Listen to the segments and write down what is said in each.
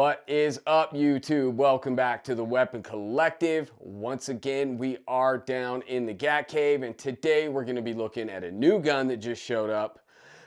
What is up, YouTube? Welcome back to the Weapon Collective. Once again, we are down in the Gat Cave, and today we're going to be looking at a new gun that just showed up.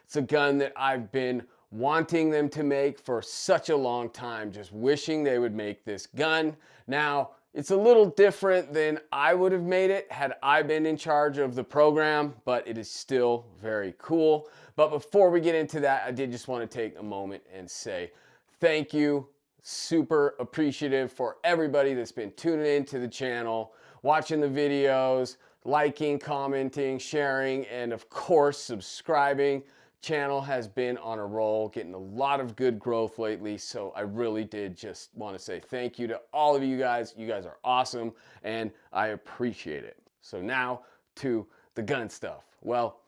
It's a gun that I've been wanting them to make for such a long time, just wishing they would make this gun. Now, it's a little different than I would have made it had I been in charge of the program, but it is still very cool. But before we get into that, I did just want to take a moment and say thank you. Super appreciative for everybody that's been tuning in to the channel, watching the videos, liking, commenting, sharing, and of course, subscribing. Channel has been on a roll, getting a lot of good growth lately, so I really did just want to say thank you to all of you guys. You guys are awesome, and I appreciate it. So now to the gun stuff. Well,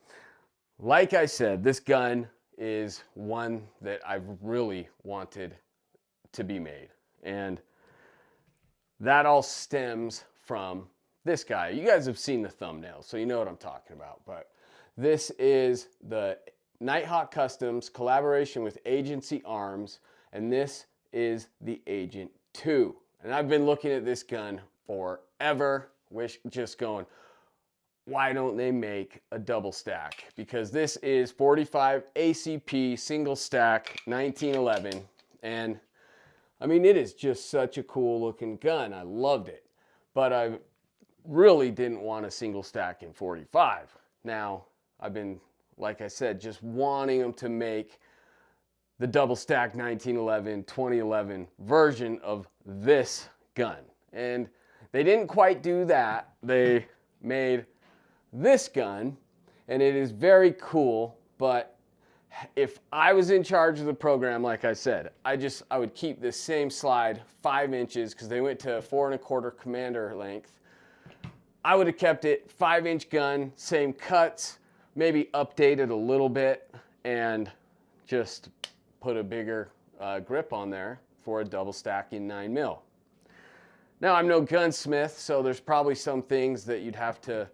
like I said, this gun is one that I've really wanted to be made, and that all stems from this guy. You guys have seen the thumbnail, so you know what I'm talking about, but this is the NightHawk Customs collaboration with Agency Arms, and this is the Agent 2. And I've been looking at this gun forever, just going, why don't they make a double stack? Because this is 45 ACP single stack 1911, and I mean, it is just such a cool looking gun. I loved it, but I really didn't want a single stack in 45. Now, I've been, like I said, just wanting them to make the double stack 1911, 2011 version of this gun. And they didn't quite do that. They made this gun, and it is very cool, but if I was in charge of the program, like I said, I would keep this same slide 5 inches, because they went to 4 1/4 commander length. I would have kept it 5-inch gun, same cuts, maybe update it a little bit, and just put a bigger grip on there for a double stack in 9mm. Now, I'm no gunsmith, so there's probably some things that you'd have to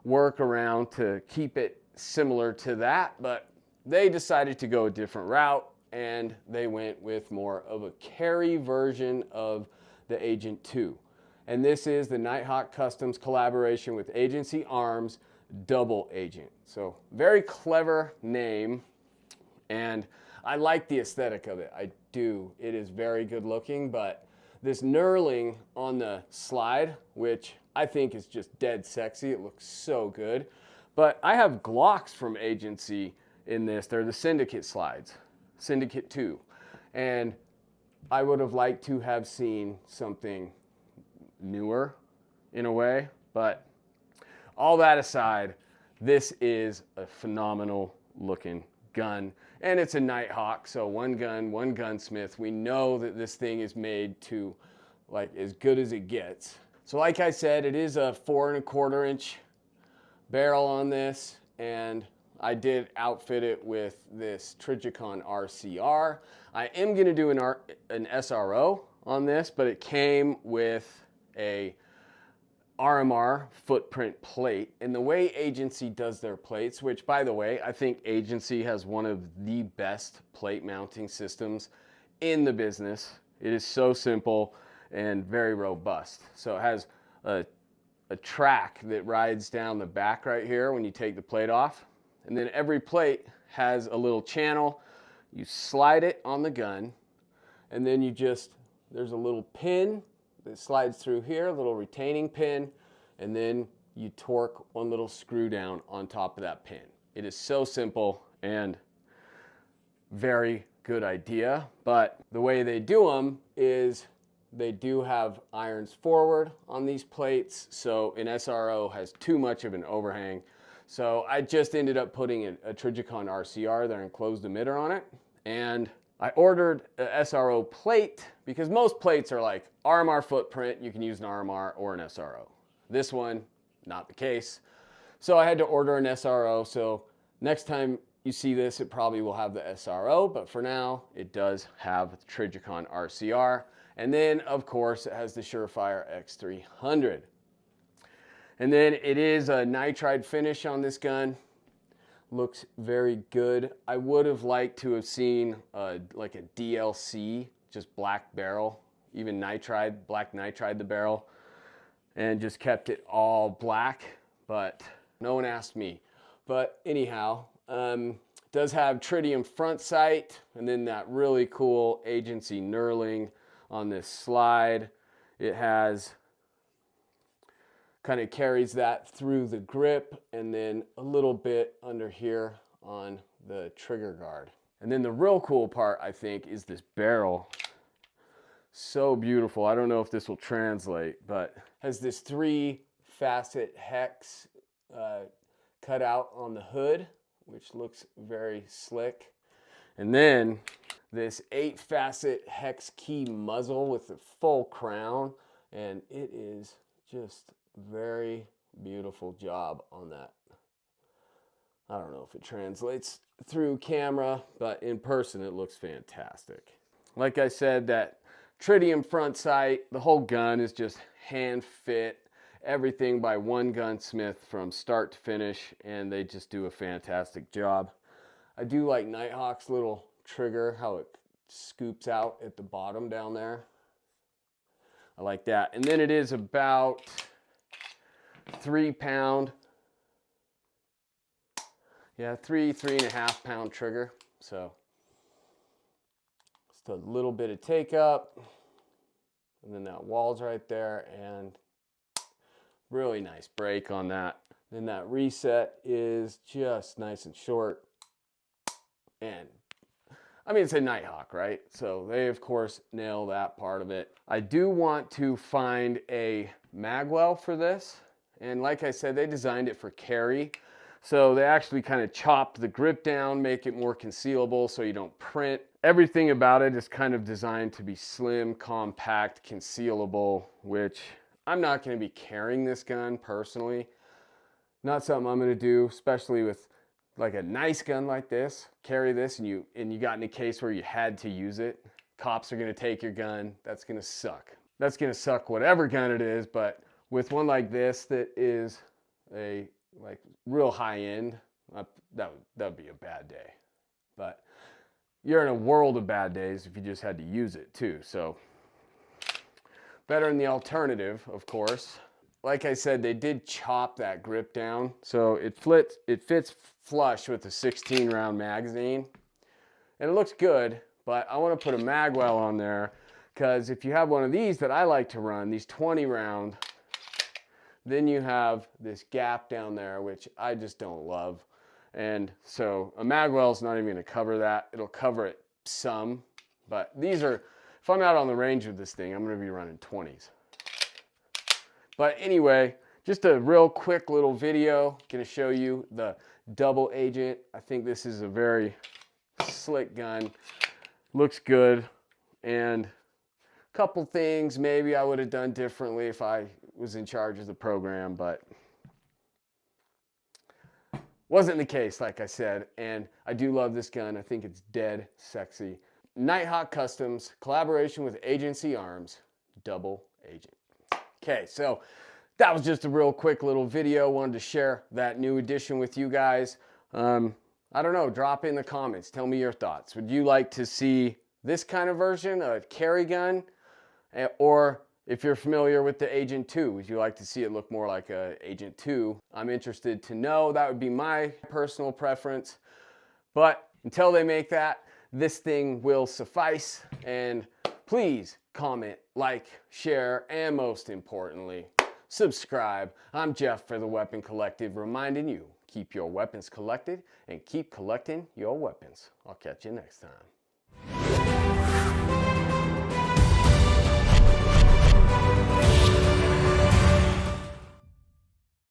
work around to keep it similar to that, but they decided to go a different route, and they went with more of a carry version of the Agent 2. And this is the NightHawk Customs collaboration with Agency Arms Double Agent. So very clever name, and I like the aesthetic of it. I do. It is very good looking, but this knurling on the slide, which I think is just dead sexy. It looks so good. But I have Glocks from Agency in this. They're the Syndicate slides, Syndicate 2. And I would have liked to have seen something newer in a way, but all that aside, this is a phenomenal looking gun, and it's a NightHawk, so one gun, one gunsmith. We know that this thing is made to like as good as it gets. So like I said, it is a 4 1/4 inch barrel on this, and I did outfit it with this Trigicon RCR. I am going to do an SRO on this, but it came with a RMR footprint plate. And the way Agency does their plates, which by the way, I think Agency has one of the best plate mounting systems in the business. It is so simple and very robust. So it has a track that rides down the back right here when you take the plate off. And then every plate has a little channel. You slide it on the gun, and then there's a little pin that slides through here, a little retaining pin, and then you torque one little screw down on top of that pin. It is so simple and very good idea, but the way they do them is they do have irons forward on these plates, so an SRO has too much of an overhang. So I just ended up putting a Trigicon RCR, their enclosed emitter, on it. And I ordered a SRO plate because most plates are like RMR footprint. You can use an RMR or an SRO. This one, not the case. So I had to order an SRO. So next time you see this, it probably will have the SRO. But for now, it does have the Trigicon RCR. And then, of course, it has the Surefire X300. And then it is a nitride finish on this gun. Looks very good. I would have liked to have seen like a DLC just black barrel, even black nitride the barrel, and just kept it all black, but no one asked me. But anyhow, does have tritium front sight, and then that really cool agency knurling on this slide. It has, kind of carries that through the grip, and then a little bit under here on the trigger guard. And then the real cool part, I think, is this barrel. So beautiful. I don't know if this will translate, but has this 3-facet hex cut out on the hood, which looks very slick. And then this 8-facet hex key muzzle with the full crown, and it is just very beautiful job on that. I don't know if it translates through camera, but in person it looks fantastic. Like I said, that tritium front sight, the whole gun is just hand fit, everything by one gunsmith from start to finish, and they just do a fantastic job. I do like NightHawk's little trigger, how it scoops out at the bottom down there. I like that. And then it is about 3 pound. Yeah, 3.5 pound trigger. So just a little bit of take up, and then that wall's right there, and really nice break on that. Then that reset is just nice and short. And I mean, it's a NightHawk, right? So they of course nail that part of it. I do want to find a magwell for this. And like I said, they designed it for carry. So they actually kind of chopped the grip down, make it more concealable so you don't print. Everything about it is kind of designed to be slim, compact, concealable, which I'm not going to be carrying this gun personally. Not something I'm going to do, especially with like a nice gun like this. Carry this and you got in a case where you had to use it. Cops are going to take your gun. That's going to suck. That's going to suck whatever gun it is, but with one like this that is a like real high end, that would be a bad day. But you're in a world of bad days if you just had to use it too. So better than the alternative, of course. Like I said, they did chop that grip down, so it fits flush with the 16 round magazine, and it looks good. But I want to put a magwell on there, because if you have one of these that I like to run, these 20 round, then you have this gap down there, which I just don't love. And so a magwell is not even going to cover that. It'll cover it some, but these are, if I'm out on the range with this thing, I'm going to be running 20s. But anyway, just a real quick little video, going to show you the double agent. I think this is a very slick gun. Looks good, and a couple things maybe I would have done differently if I was in charge of the program, but wasn't the case, like I said. And I do love this gun. I think it's dead sexy. NightHawk Customs, collaboration with Agency Arms, double agent. Okay, so that was just a real quick little video. Wanted to share that new addition with you guys. I don't know, drop in the comments. Tell me your thoughts. Would you like to see this kind of version, a carry gun? Or if you're familiar with the Agent 2, would you like to see it look more like a Agent 2? I'm interested to know. That would be my personal preference. But until they make that, this thing will suffice. And please comment, like, share, and most importantly, subscribe. I'm Jeff for the Weapon Collective, reminding you, keep your weapons collected and keep collecting your weapons. I'll catch you next time.